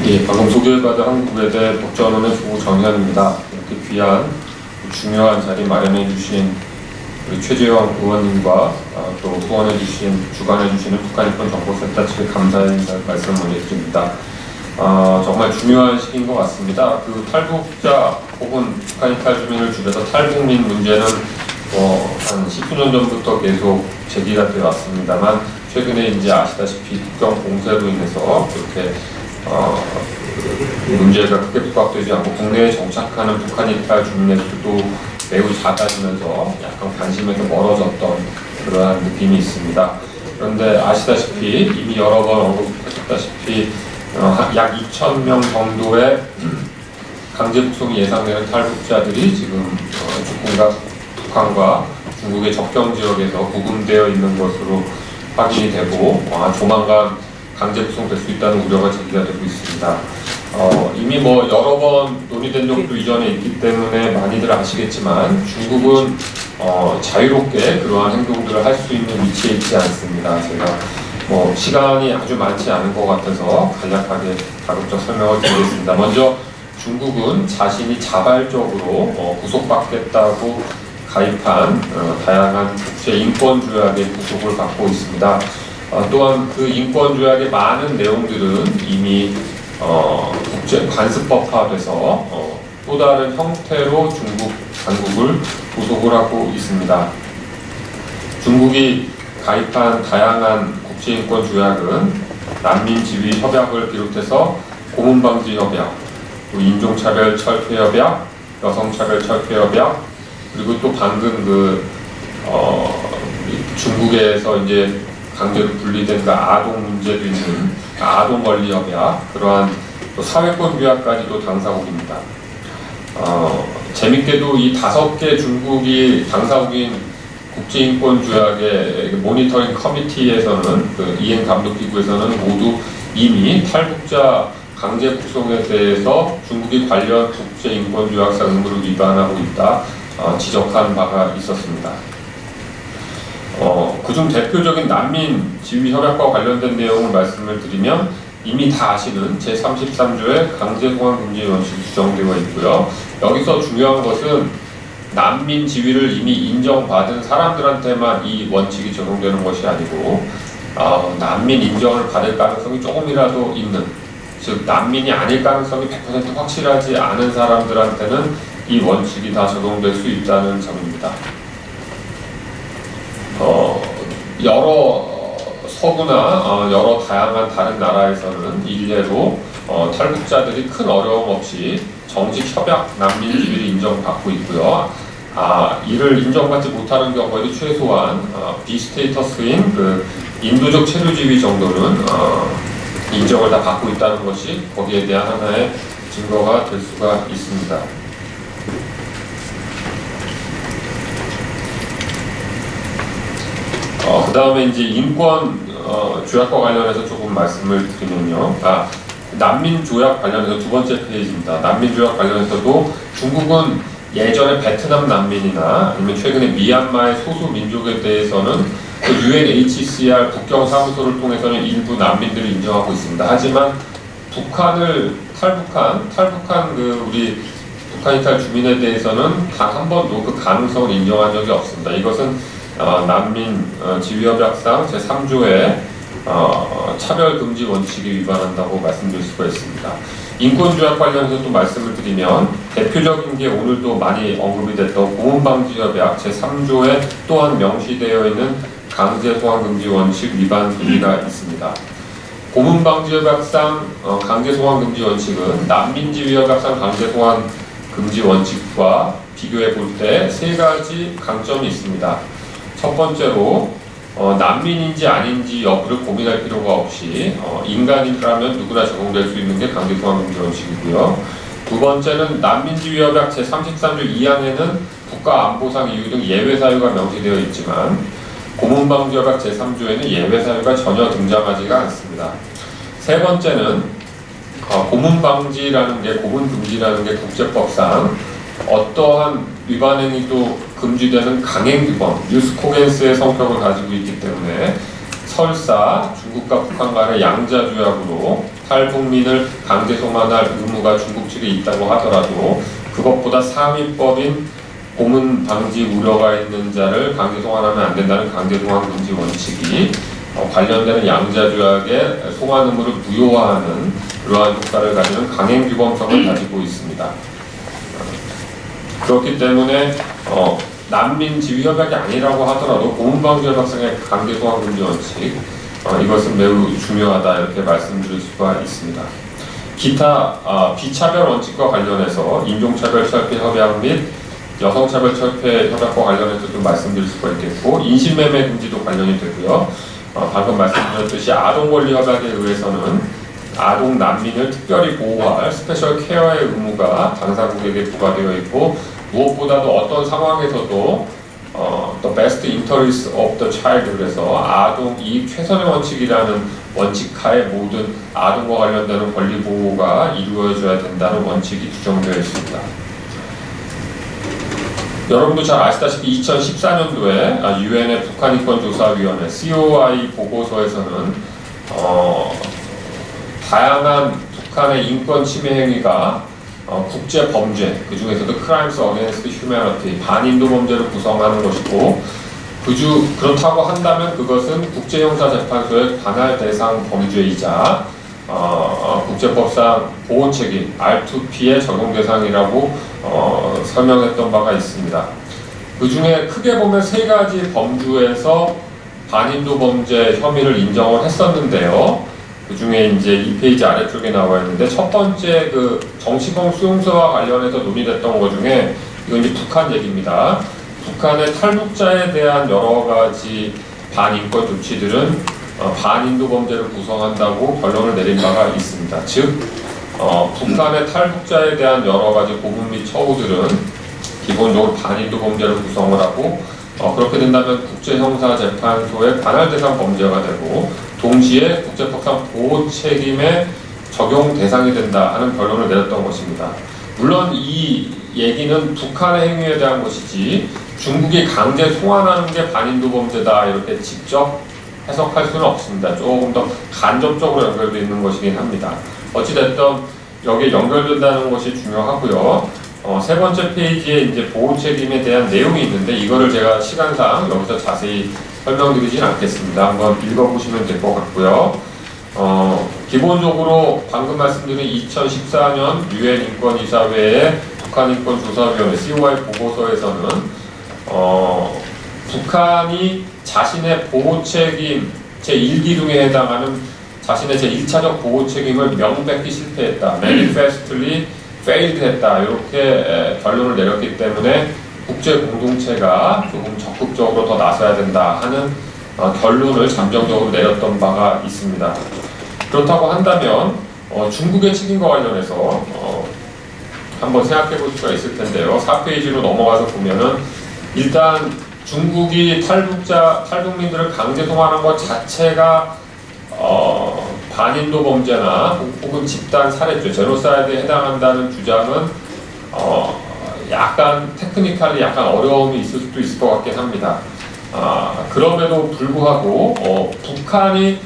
예, 방금 소개받은 한국외대 법전원의 조정현입니다. 이렇게 귀한 중요한 자리 마련해 주신 우리 최재형 의원님과 또 후원해 주신 주관해 주시는 북한인권 정보센터 측에 감사의 인사를 말씀 올려드립니다. 정말 중요한 시기인 것 같습니다. 그 탈북자 혹은 북한 이탈 주민을 줄여서 탈북민 문제는 한 10수년 전부터 계속 제기가 되어 왔습니다만 최근에 이제 아시다시피 국경 공세로 인해서 그렇게 문제가 크게 부각되지 않고 국내에 정착하는 북한 이탈 주민의 수도 매우 작아지면서 약간 관심에서 멀어졌던 그러한 느낌이 있습니다. 그런데 아시다시피 이미 여러 번 언급하셨다시피 약 2,000명 정도의 강제 북송이 예상되는 탈북자들이 지금 북한과 중국의 접경 지역에서 구금되어 있는 것으로 확인이 되고 조만간 강제 북송될 수 있다는 우려가 제기가 되고 있습니다. 이미 여러 번 논의된 적도 이전에 있기 때문에 많이들 아시겠지만 중국은 자유롭게 그러한 행동들을 할 수 있는 위치에 있지 않습니다. 제가 시간이 아주 많지 않은 것 같아서 간략하게 가급적 설명을 드리겠습니다. 먼저 중국은 자신이 자발적으로 구속받겠다고 가입한 다양한 국제 인권 조약의 구속을 받고 있습니다. 또한 그 인권 조약의 많은 내용들은 이미 국제 관습법화돼서 또 다른 형태로 중국 당국을 구속을 하고 있습니다. 중국이 가입한 다양한 국제인권 조약은 난민지위협약을 비롯해서 고문방지협약, 인종차별철폐협약, 여성차별철폐협약, 그리고 또 방금 중국에서 이제 강제로 분리된 아동 문제도 있는 아동 권리 협약, 그러한 또 사회권 규약까지도 당사국입니다. 재밌게도 이 5개 중국이 당사국인 국제인권 조약의 모니터링 커미티에서는 그 이행 감독 기구에서는 모두 이미 탈북자 강제 북송에 대해서 중국이 관련 국제인권 조약상 의무를 위반하고 있다 지적한 바가 있었습니다. 그중 대표적인 난민 지위 협약과 관련된 내용을 말씀을 드리면 이미 다 아시는 제33조의 강제 송환 금지 원칙이 규정되어 있고요. 여기서 중요한 것은 난민 지위를 이미 인정받은 사람들한테만 이 원칙이 적용되는 것이 아니고 난민 인정을 받을 가능성이 조금이라도 있는, 즉 난민이 아닐 가능성이 100% 확실하지 않은 사람들한테는 이 원칙이 다 적용될 수 있다는 점입니다. 여러 서구나 여러 다양한 다른 나라에서는 일례로 탈북자들이 큰 어려움 없이 정식 협약 난민 지위를 인정받고 있고요. 이를 인정받지 못하는 경우에도 최소한 비스테이터스인 그 인도적 체류 지위 정도는 인정을 다 받고 있다는 것이 거기에 대한 하나의 증거가 될 수가 있습니다. 그 다음에 이제 인권 조약과 관련해서 조금 말씀을 드리면요. 난민 조약 관련해서 두 번째 페이지입니다. 난민 조약 관련해서도 중국은 예전에 베트남 난민이나 아니면 최근에 미얀마의 소수 민족에 대해서는 그 UNHCR 국경 사무소를 통해서는 일부 난민들을 인정하고 있습니다. 하지만 북한을 탈북한 우리 북한 이탈 주민에 대해서는 단 한 번도 그 가능성을 인정한 적이 없습니다. 이것은 난민 지위협약상 제3조의 차별금지 원칙에 위반한다고 말씀드릴 수가 있습니다. 인권조약 관련해서 또 말씀을 드리면 대표적인 게 오늘도 많이 언급이 됐던 고문방지협약 제3조에 또한 명시되어 있는 강제송환금지 원칙 위반 금지가 있습니다. 고문방지협약상 강제송환금지 원칙은 난민지위협약상 강제송환금지 원칙과 비교해 볼 때 3가지 강점이 있습니다. 첫 번째로 난민인지 아닌지 여부를 고민할 필요가 없이 인간이라면 누구나 적용될 수 있는 게 강제송환금지 원칙이고요. 두 번째는 난민지위협약 제33조 2항에는 국가안보상 이유 등 예외 사유가 명시되어 있지만 고문방지협약 제3조에는 예외 사유가 전혀 등장하지가 않습니다. 세 번째는 고문금지라는 게 국제법상 어떠한 위반 행위도 금지되는 강행규범, 유스코겐스의 성격을 가지고 있기 때문에 설사 중국과 북한 간의 양자조약으로 탈북민을 강제 송환할 의무가 중국 측에 있다고 하더라도 그것보다 상위법인 고문 방지 우려가 있는 자를 강제 송환하면 안 된다는 강제 송환 금지 원칙이 관련되는 양자 조약의 송환 의무를 무효화하는 그러한 효과를 가지는 강행 규범성을 가지고 있습니다. 그렇기 때문에 난민 지위 협약이 아니라고 하더라도 고문 방지 협약상의 강제 송환 금지 원칙 이것은 매우 중요하다 이렇게 말씀드릴 수가 있습니다. 기타 비차별 원칙과 관련해서 인종차별 철폐 협약 및 여성차별 철폐 협약과 관련해서 좀 말씀드릴 수가 있겠고 인신매매 금지도 관련이 되고요. 방금 말씀드렸듯이 아동권리 협약에 의해서는 아동 난민을 특별히 보호할 스페셜 케어의 의무가 당사국에게 부과되어 있고 무엇보다도 어떤 상황에서도 the best interest of the child 그래서 아동 이익 최선의 원칙이라는 원칙하에 모든 아동과 관련되는 권리 보호가 이루어져야 된다는 원칙이 규정되어 있습니다. 여러분도 잘 아시다시피 2014년도에 유엔의 북한인권조사위원회 COI 보고서에서는 다양한 북한의 인권 침해 행위가 국제 범죄, 그 중에서도 Crimes Against Humanity, 반인도 범죄를 구성하는 것이고 그렇다고 한다면 그것은 국제형사재판소의 관할 대상 범죄이자 국제법상 보호책임 R2P의 적용 대상이라고 설명했던 바가 있습니다. 그 중에 크게 보면 세 가지 범주에서 반인도 범죄 혐의를 인정을 했었는데요. 그 중에 이제 2페이지 아래쪽에 나와 있는데 첫 번째 그 정치범 수용소와 관련해서 논의됐던 것 중에 이건 이제 북한 얘기입니다. 북한의 탈북자에 대한 여러 가지 반인권 조치들은 반인도 범죄를 구성한다고 결론을 내린 바가 있습니다. 즉 북한의 탈북자에 대한 여러 가지 고문 및 처우들은 기본적으로 반인도 범죄를 구성을 하고 그렇게 된다면 국제형사재판소의 관할 대상 범죄가 되고 동시에 국제법상 보호 책임의 적용 대상이 된다 하는 결론을 내렸던 것입니다. 물론 이 얘기는 북한의 행위에 대한 것이지 중국이 강제 송환하는 게 반인도 범죄다 이렇게 직접 해석할 수는 없습니다. 조금 더 간접적으로 연결되어 있는 것이긴 합니다. 어찌됐든 여기에 연결된다는 것이 중요하고요. 세 번째 페이지에 이제 보호 책임에 대한 내용이 있는데 이거를 제가 시간상 여기서 자세히 설명드리진 않겠습니다. 한번 읽어보시면 될 것 같고요. 기본적으로 방금 말씀드린 2014년 유엔 인권이사회의 북한인권조사위원회 COI 보고서에서는 북한이 자신의 보호 책임 제1기둥에 해당하는 자신의 제1차적 보호 책임을 명백히 실패했다. manifestly failed 했다. 이렇게 결론을 내렸기 때문에 국제 공동체가 조금 적극적으로 더 나서야 된다 하는 결론을 잠정적으로 내렸던 바가 있습니다. 그렇다고 한다면 중국의 책임과 관련해서 한번 생각해 볼 수가 있을 텐데요. 4페이지로 넘어가서 보면은 일단 중국이 탈북민들을 강제 송환한 것 자체가 반인도 범죄나 혹은 집단 살해죄, 제노사이드에 해당한다는 주장은 약간 테크니컬이 약간 어려움이 있을 수도 있을 것 같긴 합니다. 그럼에도 불구하고 북한이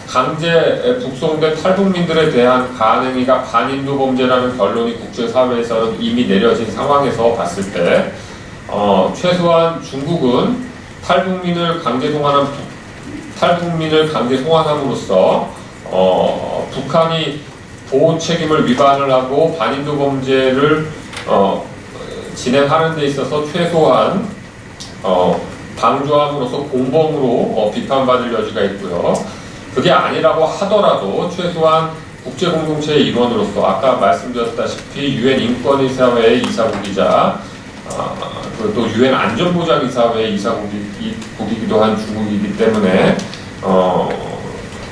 강제 북송된 탈북민들에 대한 가한 행위가 반인도 범죄라는 결론이 국제사회에서는 이미 내려진 상황에서 봤을 때 최소한 중국은 탈북민을 강제 송환함으로써 북한이 보호 책임을 위반을 하고 반인도 범죄를 진행하는 데 있어서 최소한 방조함으로써 공범으로 비판받을 여지가 있고요. 그게 아니라고 하더라도 최소한 국제공동체의 일원으로서 아까 말씀드렸다시피 유엔 인권이사회의 이사국이자 또 유엔 안전보장이사회의 이사국이기도 한 중국이기 때문에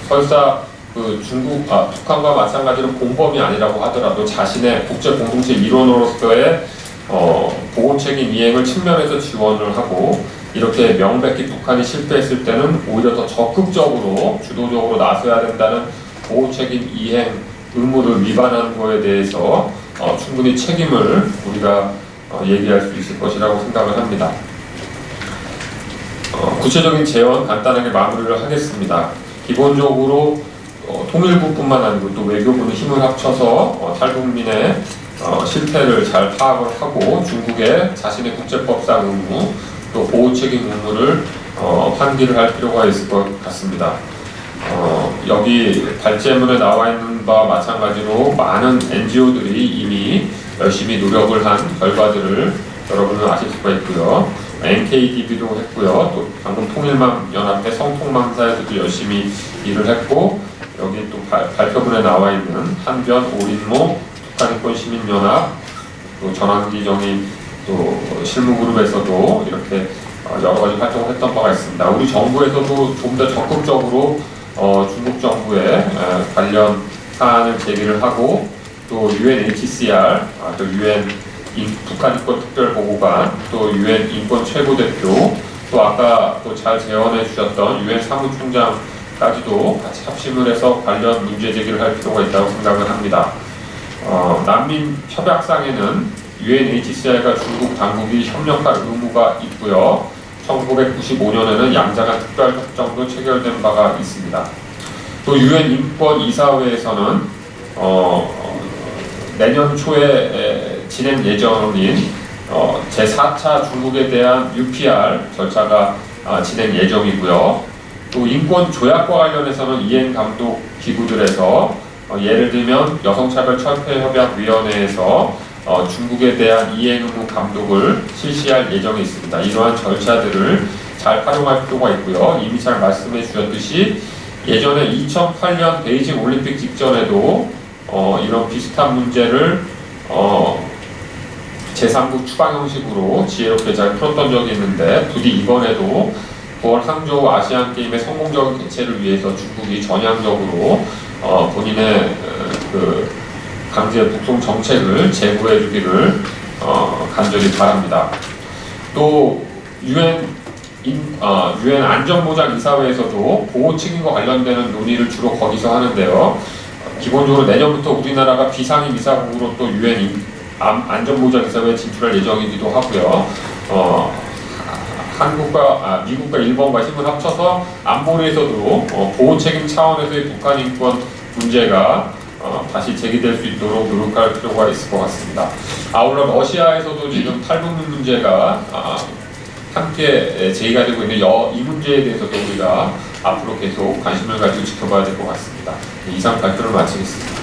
설사 북한과 마찬가지로 공범이 아니라고 하더라도 자신의 국제공동체 일원으로서의 보호 책임 이행을 측면에서 지원을 하고 이렇게 명백히 북한이 실패했을 때는 오히려 더 적극적으로 주도적으로 나서야 된다는 보호 책임 이행 의무를 위반한 거에 대해서 충분히 책임을 우리가 얘기할 수 있을 것이라고 생각을 합니다. 구체적인 제언 간단하게 마무리를 하겠습니다. 기본적으로 통일부뿐만 아니고 또 외교부는 힘을 합쳐서 탈북민의 실태를 잘 파악을 하고 중국의 자신의 국제법상 의무 또 보호 책임 의무를 환기를 할 필요가 있을 것 같습니다. 여기 발제문에 나와 있는 바와 마찬가지로 많은 NGO들이 이미 열심히 노력을 한 결과들을 여러분은 아실 수가 있고요. NKDB도 했고요. 또 방금 통일망연합회 성통망사에서도 열심히 일을 했고, 여기 또 발표문에 나와 있는 한변, 오린모, 북한인권시민연합, 또 전환기정인 또 실무그룹에서도 이렇게 여러 가지 활동을 했던 바가 있습니다. 우리 정부에서도 좀 더 적극적으로 중국 정부에 관련 사안을 제기를 하고 또 UNHCR, 또 UN 북한인권특별보고관, 또 UN 인권최고대표, 또 아까 또 잘 제언해 주셨던 UN 사무총장까지도 같이 합심을 해서 관련 문제 제기를 할 필요가 있다고 생각을 합니다. 난민 협약상에는 UNHCR과 중국 당국이 협력할 의무가 있고요. 1995년에는 양자간 특별협정도 체결된 바가 있습니다. 또 UN 인권이사회에서는 내년 초에 진행 예정인 제4차 중국에 대한 UPR 절차가 진행 예정이고요. 또 인권 조약과 관련해서는 이행 감독 기구들에서 예를 들면 여성차별철폐협약위원회에서 중국에 대한 이행 의무 감독을 실시할 예정이 있습니다. 이러한 절차들을 잘 활용할 필요가 있고요. 이미 잘 말씀해 주셨듯이 예전에 2008년 베이징 올림픽 직전에도 이런 비슷한 문제를 제3국 추방 형식으로 지혜롭게 잘 풀었던 적이 있는데 부디 이번에도 9월 항저우 아시안게임의 성공적인 개최를 위해서 중국이 전향적으로 본인의 강제 북송 정책을 제고해 주기를 간절히 바랍니다. 또 UN 안전보장이사회에서도 보호 책임과 관련되는 논의를 주로 거기서 하는데요. 기본적으로 내년부터 우리나라가 비상임 이사국으로 또 UN 안전보장이사회에 진출할 예정이기도 하고요. 미국과 일본과 힘을 합쳐서 안보리에서도 보호 책임 차원에서의 북한 인권 문제가 다시 제기될 수 있도록 노력할 필요가 있을 것 같습니다. 아울러 러시아에서도 지금 탈북민 문제가 함께 제기가 되고 있는 이 문제에 대해서도 우리가 앞으로 계속 관심을 가지고 지켜봐야 될 것 같습니다. 이상 발표를 마치겠습니다.